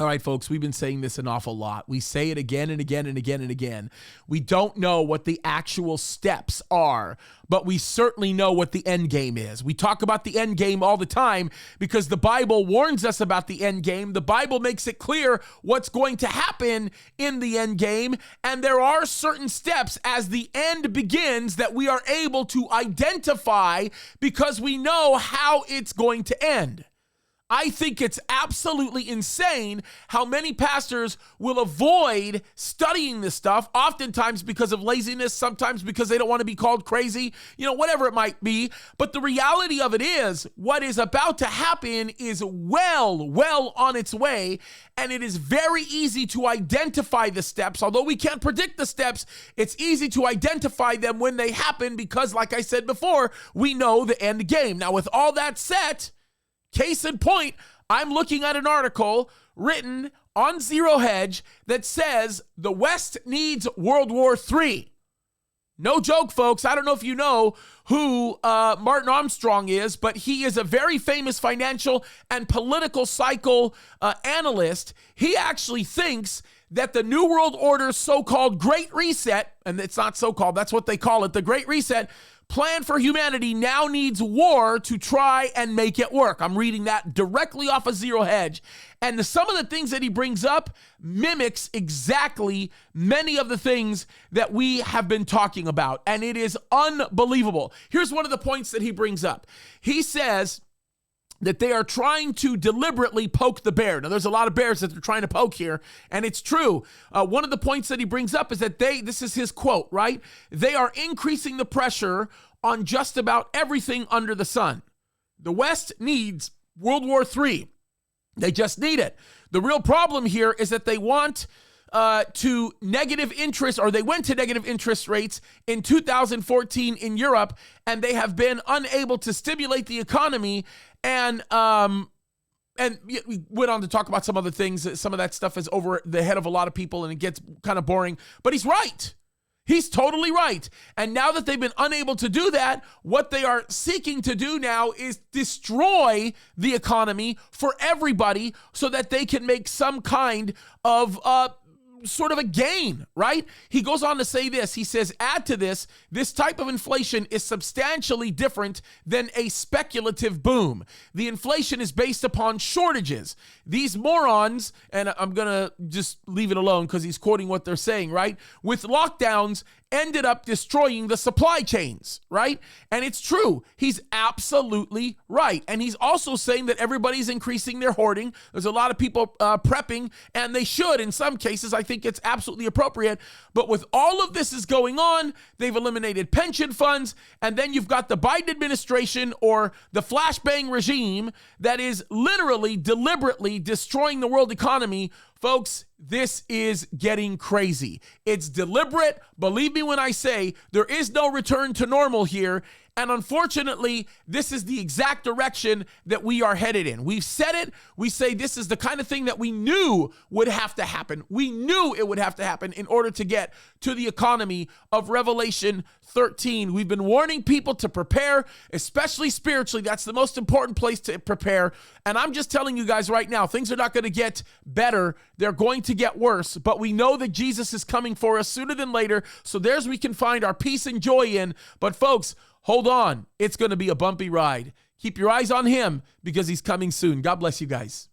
All right, folks, we've been saying this an awful lot. We say it again and again and again and again. We don't know what the actual steps are, but we certainly know what the end game is. We talk about the end game all the time because the Bible warns us about the end game. The Bible makes it clear what's going to happen in the end game, and there are certain steps as the end begins that we are able to identify because we know how it's going to end. I think it's absolutely insane how many pastors will avoid studying this stuff, oftentimes because of laziness, sometimes because they don't want to be called crazy, whatever it might be. But the reality of it is, what is about to happen is well on its way, and it is very easy to identify the steps. Although we can't predict the steps, it's easy to identify them when they happen because, like I said before, we know the end game. Now, with all that said, case in point, I'm looking at an article written on Zero Hedge that says the West needs World War III. No joke, folks. I don't know if you know who Martin Armstrong is, but he is a very famous financial and political cycle analyst. He actually thinks that the New World Order's so-called Great Reset, and it's not so-called, that's what they call it, the Great Reset, plan for humanity now needs war to try and make it work. I'm reading that directly off of Zero Hedge. And some of the things that he brings up mimics exactly many of the things that we have been talking about. And it is unbelievable. Here's one of the points that he brings up. He says that they are trying to deliberately poke the bear. Now, there's a lot of bears that they're trying to poke here, and it's true. One of the points that he brings up is that this is his quote, right? They are increasing the pressure on just about everything under the sun. The West needs World War III. They just need it. The real problem here is that they want to negative interest, or they went to negative interest rates in 2014 in Europe, and they have been unable to stimulate the economy. And we went on to talk about some other things. Some of that stuff is over the head of a lot of people, and it gets kind of boring. But he's right. He's totally right. And now that they've been unable to do that, what they are seeking to do now is destroy the economy for everybody so that they can make some kind of sort of a gain, right? He goes on to say this. He says, add to this type of inflation is substantially different than a speculative boom. The inflation is based upon shortages. These morons, and I'm going to just leave it alone because he's quoting what they're saying, right? With lockdowns, ended up destroying the supply chains, right? And it's true. He's absolutely right. And he's also saying that everybody's increasing their hoarding. There's a lot of people prepping, and they should in some cases. I think it's absolutely appropriate. But with all of this is going on, they've eliminated pension funds, and then you've got the Biden administration, or the flashbang regime, that is literally deliberately destroying the world economy. Folks, this is getting crazy. It's deliberate. Believe me when I say there is no return to normal here. And unfortunately, this is the exact direction that we are headed in. We've said it. We say this is the kind of thing that we knew would have to happen. We knew it would have to happen in order to get to the economy of Revelation 13. We've been warning people to prepare, especially spiritually. That's the most important place to prepare. And I'm just telling you guys right now, things are not going to get better. They're going to get worse. But we know that Jesus is coming for us sooner than later. So there's we can find our peace and joy in. But folks, hold on. It's going to be a bumpy ride. Keep your eyes on him because he's coming soon. God bless you guys.